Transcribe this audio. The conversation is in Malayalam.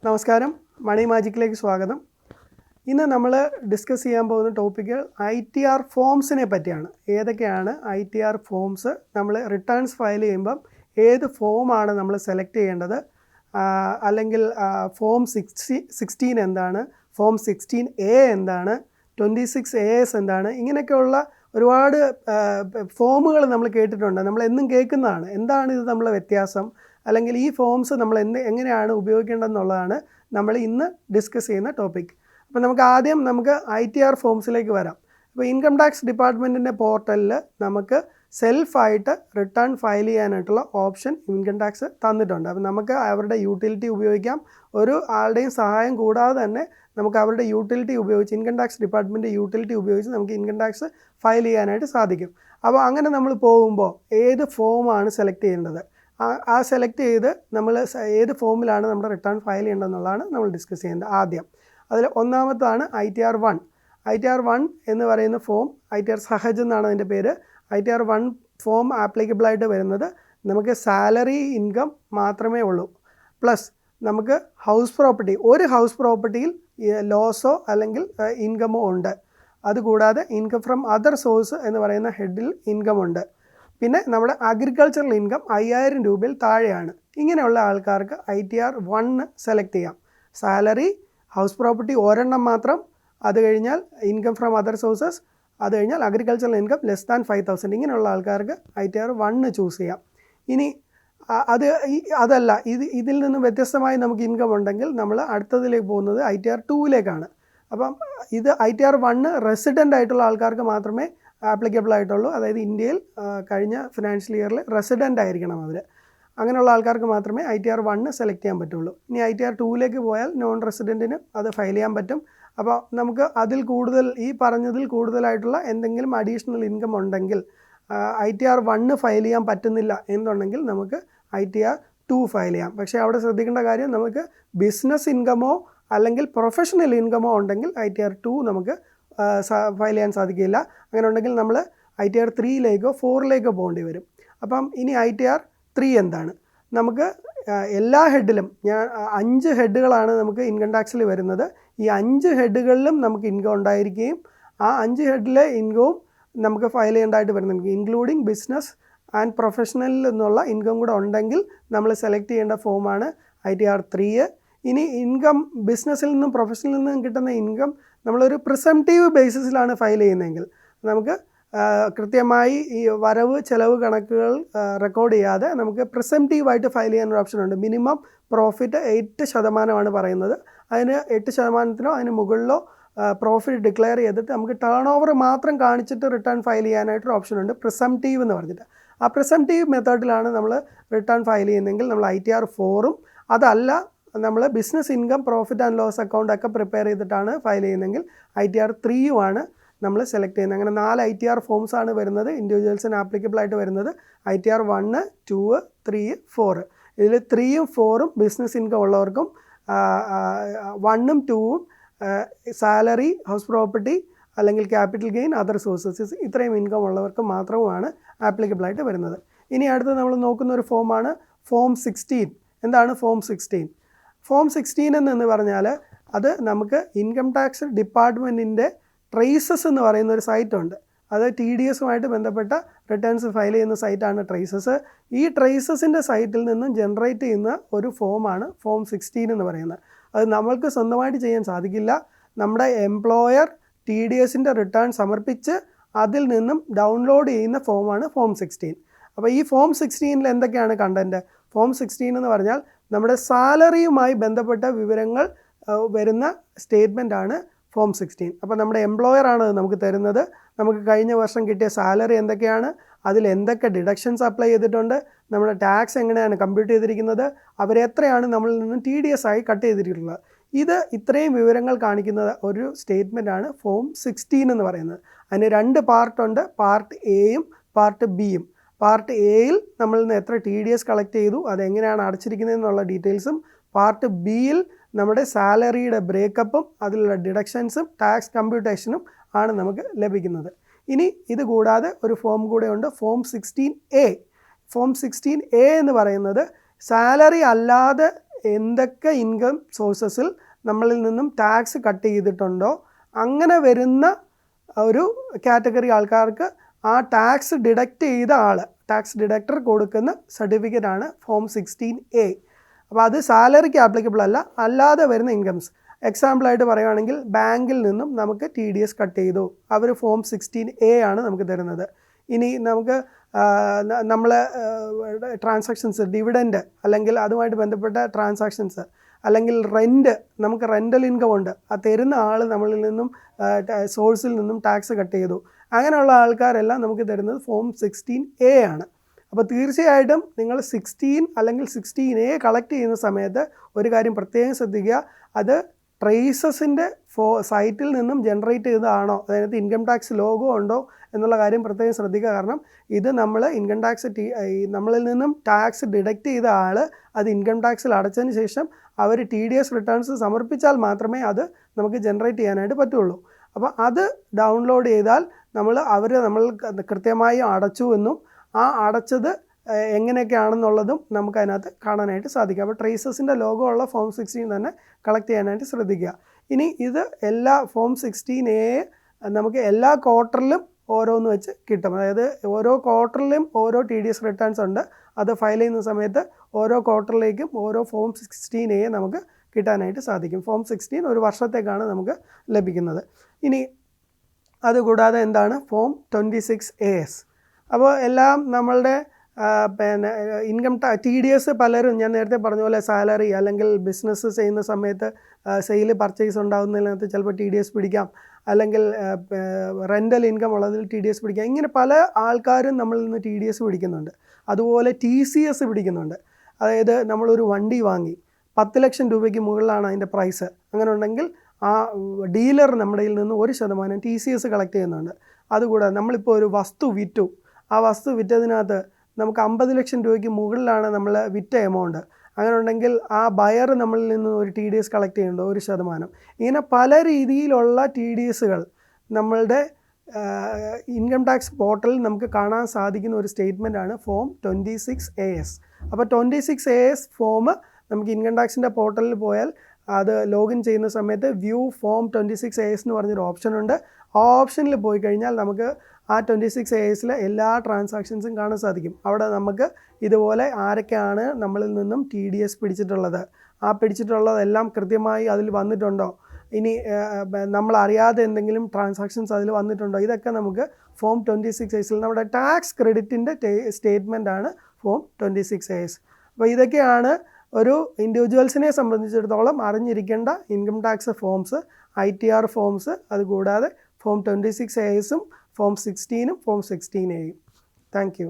നമസ്കാരം, മണി മാജിക്കിലേക്ക് സ്വാഗതം. ഇന്ന് നമ്മൾ ഡിസ്കസ് ചെയ്യാൻ പോകുന്ന ടോപ്പിക്ക് ITR ഫോംസിനെ പറ്റിയാണ്. ഏതൊക്കെയാണ് ITR ഫോംസ്, നമ്മൾ റിട്ടേൺസ് ഫയൽ ചെയ്യുമ്പം ഏത് ഫോമാണ് നമ്മൾ സെലക്ട് ചെയ്യേണ്ടത്, അല്ലെങ്കിൽ ഫോം 16 എന്താണ്, ഫോം 16A എന്താണ്, 26AS എന്താണ്, ഇങ്ങനെയൊക്കെയുള്ള ഒരുപാട് ഫോമുകൾ നമ്മൾ കേട്ടിട്ടുണ്ട്. നമ്മൾ എന്നും കേൾക്കുന്നതാണ്. എന്താണ് ഇത് നമ്മളെ വ്യത്യാസം, അല്ലെങ്കിൽ ഈ ഫോംസ് നമ്മൾ എങ്ങനെയാണ് ഉപയോഗിക്കേണ്ടതെന്നുള്ളതാണ് നമ്മൾ ഇന്ന് ഡിസ്കസ് ചെയ്യുന്ന ടോപ്പിക്. അപ്പോൾ നമുക്ക് ITR ഫോംസിലേക്ക് വരാം. അപ്പോൾ ഇൻകം ടാക്സ് ഡിപ്പാർട്ട്മെൻറ്റിൻ്റെ പോർട്ടലിൽ നമുക്ക് സെൽഫായിട്ട് റിട്ടേൺ ഫയൽ ചെയ്യാനായിട്ടുള്ള ഓപ്ഷൻ ഇൻകം ടാക്സ് തന്നിട്ടുണ്ട്. അപ്പോൾ നമുക്ക് അവരുടെ യൂട്ടിലിറ്റി ഉപയോഗിക്കാം. ഒരു ആളുടെയും സഹായം കൂടാതെ തന്നെ നമുക്ക് അവരുടെ യൂട്ടിലിറ്റി ഉപയോഗിച്ച്, ഇൻകം ടാക്സ് ഡിപ്പാർട്ട്മെൻറ്റ് യൂട്ടിലിറ്റി ഉപയോഗിച്ച് നമുക്ക് ഇൻകം ടാക്സ് ഫയൽ ചെയ്യാനായിട്ട് സാധിക്കും. അപ്പോൾ അങ്ങനെ നമ്മൾ പോകുമ്പോൾ ഏത് ഫോമാണ് സെലക്ട് ചെയ്യേണ്ടത്, ആ സെലക്ട് ചെയ്ത് നമ്മൾ ഏത് ഫോമിലാണ് നമ്മുടെ റിട്ടേൺ ഫയൽ ചെയ്യേണ്ടതെന്നുള്ളതാണ് നമ്മൾ ഡിസ്കസ് ചെയ്യേണ്ടത്. ആദ്യം അതിൽ ഒന്നാമത്താണ് ITR 1. ITR 1 എന്ന് പറയുന്ന ഫോം, ITR സഹജ് എന്നാണ് അതിൻ്റെ പേര്. ITR 1 ഫോം ആപ്ലിക്കബിളായിട്ട് വരുന്നത് നമുക്ക് സാലറി ഇൻകം മാത്രമേ ഉള്ളൂ. പ്ലസ് നമുക്ക് ഹൗസ് പ്രോപ്പർട്ടി, ഒരു ഹൗസ് പ്രോപ്പർട്ടിയിൽ ലോസോ അല്ലെങ്കിൽ ഇൻകമോ ഉണ്ട്. അതുകൂടാതെ ഇൻകം ഫ്രം അതർ സോഴ്സ് എന്ന് പറയുന്ന ഹെഡിൽ ഇൻകം ഉണ്ട്. പിന്നെ നമ്മുടെ അഗ്രികൾച്ചറൽ ഇൻകം 5000 രൂപയിൽ താഴെയാണ്. ഇങ്ങനെയുള്ള ആൾക്കാർക്ക് ITR 1 സെലക്ട് ചെയ്യാം. സാലറി, ഹൗസ് പ്രോപ്പർട്ടി ഒരെണ്ണം മാത്രം, അത് കഴിഞ്ഞാൽ ഇൻകം ഫ്രം അതർ സോഴ്സസ്, അത് കഴിഞ്ഞാൽ അഗ്രികൾച്ചറൽ ഇൻകം ലെസ് ദാൻ 5000. ഇങ്ങനെയുള്ള ആൾക്കാർക്ക് ITR 1 ചൂസ് ചെയ്യാം. ഇനി അതല്ല, ഇതിൽ നിന്ന് വ്യത്യസ്തമായി നമുക്ക് ഇൻകം ഉണ്ടെങ്കിൽ നമ്മൾ അടുത്തതിലേക്ക് പോകുന്നത് ITR 2ലേക്കാണ്. അപ്പം ഇത് ITR 1 റെസിഡൻ്റ് ആയിട്ടുള്ള ആൾക്കാർക്ക് മാത്രമേ ആപ്ലിക്കബിൾ ആയിട്ടുള്ളൂ. അതായത് ഇന്ത്യയിൽ കഴിഞ്ഞ ഫിനാൻഷ്യൽ ഇയറിൽ റെസിഡൻ്റ് ആയിരിക്കണം അവർ. അങ്ങനെയുള്ള ആൾക്കാർക്ക് മാത്രമേ ITR 1 സെലക്ട് ചെയ്യാൻ പറ്റുള്ളൂ. ഇനി ITR 2ലേക്ക് പോയാൽ നോൺ റെസിഡൻറ്റിന് അത് ഫയൽ ചെയ്യാൻ പറ്റും. അപ്പോൾ നമുക്ക് അതിൽ കൂടുതൽ, ഈ പറഞ്ഞതിൽ കൂടുതലായിട്ടുള്ള എന്തെങ്കിലും അഡീഷണൽ ഇൻകം ഉണ്ടെങ്കിൽ, ITR 1 ഫയൽ ചെയ്യാൻ പറ്റുന്നില്ല എന്നുണ്ടെങ്കിൽ നമുക്ക് ITR 2 ഫയൽ ചെയ്യാം. പക്ഷേ അവിടെ ശ്രദ്ധിക്കേണ്ട കാര്യം, നമുക്ക് ബിസിനസ് ഇൻകമോ അല്ലെങ്കിൽ പ്രൊഫഷണൽ ഇൻകമോ ഉണ്ടെങ്കിൽ ITR 2 നമുക്ക് ഫയൽ ചെയ്യാൻ സാധിക്കില്ല. അങ്ങനെ ഉണ്ടെങ്കിൽ നമ്മൾ ITR 3ലേക്കോ 4ലേക്കോ പോകേണ്ടി വരും. അപ്പം ഇനി ITR 3 എന്താണ്? നമുക്ക് എല്ലാ ഹെഡിലും 5 ഹെഡുകളാണ് നമുക്ക് ഇൻകം ടാക്സിൽ വരുന്നത്. ഈ 5 ഹെഡുകളിലും നമുക്ക് ഇൻകം ഉണ്ടായിരിക്കുകയും ആ 5 ഹെഡിലെ ഇൻകവും നമുക്ക് ഫയൽ ചെയ്യേണ്ടതായിട്ട് വരുന്നുണ്ട്. ഇൻക്ലൂഡിങ് ബിസിനസ് ആൻഡ് പ്രൊഫഷണലിൽ നിന്നുള്ള ഇൻകം കൂടെ ഉണ്ടെങ്കിൽ നമ്മൾ സെലക്ട് ചെയ്യേണ്ട ഫോമാണ് ITR 3. ഇനി ഇൻകം ബിസിനസ്സിൽ നിന്നും പ്രൊഫഷണലിൽ നിന്നും കിട്ടുന്ന ഇൻകം നമ്മളൊരു പ്രിസംപ്റ്റീവ് ബേസിസിലാണ് ഫയൽ ചെയ്യുന്നതെങ്കിൽ നമുക്ക് കൃത്യമായി ഈ വരവ് ചെലവ് കണക്കുകൾ റെക്കോർഡ് ചെയ്യാതെ നമുക്ക് പ്രിസംപ്റ്റീവായിട്ട് ഫയൽ ചെയ്യാനൊരു ഓപ്ഷനുണ്ട്. മിനിമം പ്രോഫിറ്റ് 8% പറയുന്നത്. അതിന് 8%-നോ അതിന് മുകളിലോ പ്രോഫിറ്റ് ഡിക്ലെയർ ചെയ്തിട്ട് നമുക്ക് ടേൺ ഓവർ മാത്രം കാണിച്ചിട്ട് റിട്ടേൺ ഫയൽ ചെയ്യാനായിട്ടൊരു ഓപ്ഷനുണ്ട്, പ്രിസംപ്റ്റീവ് എന്ന് പറഞ്ഞിട്ട്. ആ പ്രിസംപ്റ്റീവ് മെത്തേഡിലാണ് നമ്മൾ റിട്ടേൺ ഫയൽ ചെയ്യുന്നതെങ്കിൽ നമ്മൾ ITR 4ഉം, അതല്ല നമ്മൾ business income, profit and loss account ഒക്കെ പ്രിപ്പയർ ചെയ്തിട്ടാണ് ഫയൽ ചെയ്യുന്നതെങ്കിൽ ITR 3യുമാണ് നമ്മൾ സെലക്ട് ചെയ്യുന്നത്. അങ്ങനെ 4 ITR ഫോംസാണ് വരുന്നത്, ഇൻഡിവിജ്വൽസിന് ആപ്ലിക്കബിളായിട്ട് വരുന്നത്. ITR 1, 2, 3, 4. ഇതിൽ 3ഉം 4ഉം ബിസിനസ് ഇൻകം ഉള്ളവർക്കും, 1ഉം 2ഉം സാലറി, ഹൗസ് പ്രോപ്പർട്ടി അല്ലെങ്കിൽ ക്യാപിറ്റൽ ഗെയിൻ, അതർ സോഴ്സസ്, ഇത്രയും ഇൻകം ഉള്ളവർക്ക് മാത്രവുമാണ് ആപ്ലിക്കബിളായിട്ട് വരുന്നത്. ഇനി അടുത്ത് നമ്മൾ നോക്കുന്ന ഒരു ഫോമാണ് ഫോം 16. എന്താണ് ഫോം 16? ഫോം 16 എന്ന് പറഞ്ഞാൽ അത് നമുക്ക് ഇൻകം ടാക്സ് ഡിപ്പാർട്ട്മെൻറ്റിൻ്റെ ട്രേസസ് എന്ന് പറയുന്ന ഒരു സൈറ്റുണ്ട്. അത് TDSുമായിട്ട് ബന്ധപ്പെട്ട റിട്ടേൺസ് ഫയൽ ചെയ്യുന്ന സൈറ്റാണ് ട്രേസസ്. ഈ ട്രേസസിൻ്റെ സൈറ്റിൽ നിന്നും ജനറേറ്റ് ചെയ്യുന്ന ഒരു ഫോമാണ് ഫോം 16 എന്ന് പറയുന്നത്. അത് നമ്മൾക്ക് സ്വന്തമായിട്ട് ചെയ്യാൻ സാധിക്കില്ല. നമ്മുടെ എംപ്ലോയർ TDSൻ്റെ റിട്ടേൺ സമർപ്പിച്ച് അതിൽ നിന്നും ഡൗൺലോഡ് ചെയ്യുന്ന ഫോമാണ് ഫോം 16. അപ്പോൾ ഈ ഫോം 16ൽ എന്തൊക്കെയാണ് കണ്ടൻറ്റ്? ഫോം 16 എന്ന് പറഞ്ഞാൽ നമ്മുടെ സാലറിയുമായി ബന്ധപ്പെട്ട വിവരങ്ങൾ വരുന്ന സ്റ്റേറ്റ്മെൻറ്റാണ് ഫോം 16. അപ്പോൾ നമ്മുടെ എംപ്ലോയറാണ് നമുക്ക് തരുന്നത്. നമുക്ക് കഴിഞ്ഞ വർഷം കിട്ടിയ സാലറി എന്തൊക്കെയാണ്, അതിൽ എന്തൊക്കെ ഡിഡക്ഷൻസ് അപ്ലൈ ചെയ്തിട്ടുണ്ട്, നമ്മുടെ ടാക്സ് എങ്ങനെയാണ് കമ്പ്യൂട്ട് ചെയ്തിരിക്കുന്നത്, അവരെത്രയാണ് നമ്മളിൽ നിന്നും TDS ആയി കട്ട് ചെയ്തിട്ടുള്ളത്, ഇത്രയും വിവരങ്ങൾ കാണിക്കുന്ന ഒരു സ്റ്റേറ്റ്മെൻറ്റാണ് ഫോം 16 എന്ന് പറയുന്നത്. അതിന് 2 പാർട്ടുണ്ട്, പാർട്ട് എയും പാർട്ട് ബിയും. പാർട്ട് എയിൽ നമ്മളിൽ നിന്ന് എത്ര TDS കളക്ട് ചെയ്തു, അതെങ്ങനെയാണ് അടച്ചിരിക്കുന്നതെന്നുള്ള ഡീറ്റെയിൽസും, പാർട്ട് ബിയിൽ നമ്മുടെ സാലറിയുടെ ബ്രേക്കപ്പും അതിലുള്ള ഡിഡക്ഷൻസും ടാക്സ് കമ്പ്യൂട്ടേഷനും ആണ് നമുക്ക് ലഭിക്കുന്നത്. ഇനി ഇത് കൂടാതെ ഒരു ഫോം കൂടെ ഉണ്ട്, ഫോം 16A. ഫോം 16A എന്ന് പറയുന്നത് സാലറി അല്ലാതെ എന്തൊക്കെ ഇൻകം സോഴ്സസിൽ നമ്മളിൽ നിന്നും ടാക്സ് കട്ട് ചെയ്തിട്ടുണ്ടോ അങ്ങനെ വരുന്ന ഒരു കാറ്റഗറി ആൾക്കാർക്ക് ആ ടാക്സ് ഡിഡക്റ്റ് ചെയ്ത ടാക്സ് ഡിഡക്ടർ കൊടുക്കുന്ന സർട്ടിഫിക്കറ്റാണ് ഫോം 16A. അപ്പോൾ അത് സാലറിക്ക് ആപ്ലിക്കബിൾ അല്ലാതെ വരുന്ന ഇൻകംസ്. എക്സാമ്പിളായിട്ട് പറയുകയാണെങ്കിൽ ബാങ്കിൽ നിന്നും നമുക്ക് TDS കട്ട് ചെയ്തു, അവർ ഫോം 16A ആണ് നമുക്ക് തരുന്നത്. ഇനി നമുക്ക് നമ്മൾ ട്രാൻസാക്ഷൻസ്, ഡിവിഡൻഡ് അല്ലെങ്കിൽ അതുമായിട്ട് ബന്ധപ്പെട്ട ട്രാൻസാക്ഷൻസ്, അല്ലെങ്കിൽ നമുക്ക് റെൻ്റൽ ഇൻകം ഉണ്ട്, ആ തരുന്ന ആൾ നമ്മളിൽ നിന്നും സോഴ്സിൽ നിന്നും ടാക്സ് കട്ട് ചെയ്തു, അങ്ങനെയുള്ള ആൾക്കാരെല്ലാം നമുക്ക് തരുന്നത് ഫോം 16A ആണ്. അപ്പോൾ തീർച്ചയായിട്ടും നിങ്ങൾ 16 അല്ലെങ്കിൽ 16A കളക്ട് ചെയ്യുന്ന സമയത്ത് ഒരു കാര്യം പ്രത്യേകം ശ്രദ്ധിക്കുക, അത് ട്രേസസിൻ്റെ സൈറ്റിൽ നിന്നും ജനറേറ്റ് ചെയ്തതാണോ, അതായത് ഇൻകം ടാക്സ് ലോഗോ ഉണ്ടോ എന്നുള്ള കാര്യം പ്രത്യേകം ശ്രദ്ധിക്കുക. കാരണം ഇത് നമ്മൾ ഇൻകം ടാക്സ് നമ്മളിൽ നിന്നും ടാക്സ് ഡിഡക്റ്റ് ചെയ്ത ആൾ അത് ഇൻകം ടാക്സിൽ അടച്ചതിന് ശേഷം അവർ TDS റിട്ടേൺസ് സമർപ്പിച്ചാൽ മാത്രമേ അത് നമുക്ക് ജനറേറ്റ് ചെയ്യാനായിട്ട് പറ്റുള്ളൂ. അപ്പോൾ അത് ഡൗൺലോഡ് ചെയ്താൽ നമ്മൾ കൃത്യമായി അടച്ചു എന്നും ആ അടച്ചത് എങ്ങനെയൊക്കെയാണെന്നുള്ളതും നമുക്കതിനകത്ത് കാണാനായിട്ട് സാധിക്കും. അപ്പോൾ ട്രേസസിൻ്റെ ലോഗോ ഉള്ള ഫോം 16 തന്നെ കളക്ട് ചെയ്യാനായിട്ട് ശ്രദ്ധിക്കുക. ഇനി ഇത് എല്ലാ ഫോം 16A നമുക്ക് എല്ലാ ക്വാർട്ടറിലും ഓരോന്ന് വെച്ച് കിട്ടും. അതായത് ഓരോ ക്വാർട്ടറിലും ഓരോ TDS റിട്ടേൺസ് ഉണ്ട്. അത് ഫയൽ ചെയ്യുന്ന സമയത്ത് ഓരോ ക്വാർട്ടറിലേക്കും ഓരോ ഫോം 16A നമുക്ക് കിട്ടാനായിട്ട് സാധിക്കും. ഫോം 16 ഒരു വർഷത്തേക്കാണ് നമുക്ക് ലഭിക്കുന്നത്. ഇനി അതുകൂടാതെ എന്താണ് ഫോം 26AS? അപ്പോൾ എല്ലാം നമ്മളുടെ ഇൻകം TDS പലരും ഞാൻ നേരത്തെ പറഞ്ഞ പോലെ സാലറി അല്ലെങ്കിൽ ബിസിനസ് ചെയ്യുന്ന സമയത്ത് സെയിൽ പർച്ചേസ് ഉണ്ടാകുന്നതിനകത്ത് ചിലപ്പോൾ TDS പിടിക്കാം, അല്ലെങ്കിൽ റെൻ്റൽ ഇൻകം ഉള്ളതിൽ TDS പിടിക്കാം. ഇങ്ങനെ പല ആൾക്കാരും നമ്മളിൽ നിന്ന് TDS പിടിക്കുന്നുണ്ട്. അതുപോലെ TCS പിടിക്കുന്നുണ്ട്. അതായത് നമ്മളൊരു വണ്ടി വാങ്ങി 10 ലക്ഷം രൂപയ്ക്ക് മുകളിലാണ് അതിൻ്റെ പ്രൈസ്, അങ്ങനെ ഉണ്ടെങ്കിൽ ആ ഡീലർ നമ്മുടെ നിന്ന് 1% TCS കളക്ട് ചെയ്യുന്നുണ്ട്. അതുകൂടാതെ നമ്മളിപ്പോൾ ഒരു വസ്തു വിറ്റു, ആ വസ്തു വിറ്റതിനകത്ത് നമുക്ക് 50 ലക്ഷം രൂപയ്ക്ക് മുകളിലാണ് നമ്മൾ വിറ്റ എമൗണ്ട്, അങ്ങനെ ഉണ്ടെങ്കിൽ ആ ബയർ നമ്മളിൽ നിന്ന് ഒരു TDS കളക്ട് ചെയ്യുന്നുണ്ട് 1%. ഇങ്ങനെ പല രീതിയിലുള്ള TDSകൾ നമ്മളുടെ ഇൻകം ടാക്സ് പോർട്ടലിൽ നമുക്ക് കാണാൻ സാധിക്കുന്ന ഒരു സ്റ്റേറ്റ്മെൻറ്റാണ് ഫോം 26AS. അപ്പോൾ 26AS ഫോം നമുക്ക് ഇൻകം ടാക്സിൻ്റെ പോർട്ടലിൽ പോയാൽ അത് ലോഗിൻ ചെയ്യുന്ന സമയത്ത് വ്യൂ ഫോം 26AS എന്ന് പറഞ്ഞൊരു ഓപ്ഷനുണ്ട്. ആ ഓപ്ഷനിൽ പോയി കഴിഞ്ഞാൽ നമുക്ക് ആ 26ASലെ എല്ലാ ട്രാൻസാക്ഷൻസും കാണാൻ സാധിക്കും. അവിടെ നമുക്ക് ഇതുപോലെ ആരൊക്കെയാണ് നമ്മളിൽ നിന്നും TDS പിടിച്ചിട്ടുള്ളത്, ആ പിടിച്ചിട്ടുള്ളതെല്ലാം കൃത്യമായി അതിൽ വന്നിട്ടുണ്ടോ, ഇനി നമ്മളറിയാതെ എന്തെങ്കിലും ട്രാൻസാക്ഷൻസ് അതിൽ വന്നിട്ടുണ്ടോ, ഇതൊക്കെ നമുക്ക് ഫോം 26ASൽ നമ്മുടെ ടാക്സ് ക്രെഡിറ്റിൻ്റെ സ്റ്റേറ്റ്മെൻറ്റാണ് ഫോം 26AS. അപ്പോൾ ഇതൊക്കെയാണ് ഒരു ഇൻഡിവിജ്വൽസിനെ സംബന്ധിച്ചിടത്തോളം അറിഞ്ഞിരിക്കേണ്ട income tax forms, ITR forms, അതുകൂടാതെ ഫോം 26ASും ഫോം 16ഉം ഫോം 16Aയും. Thank U.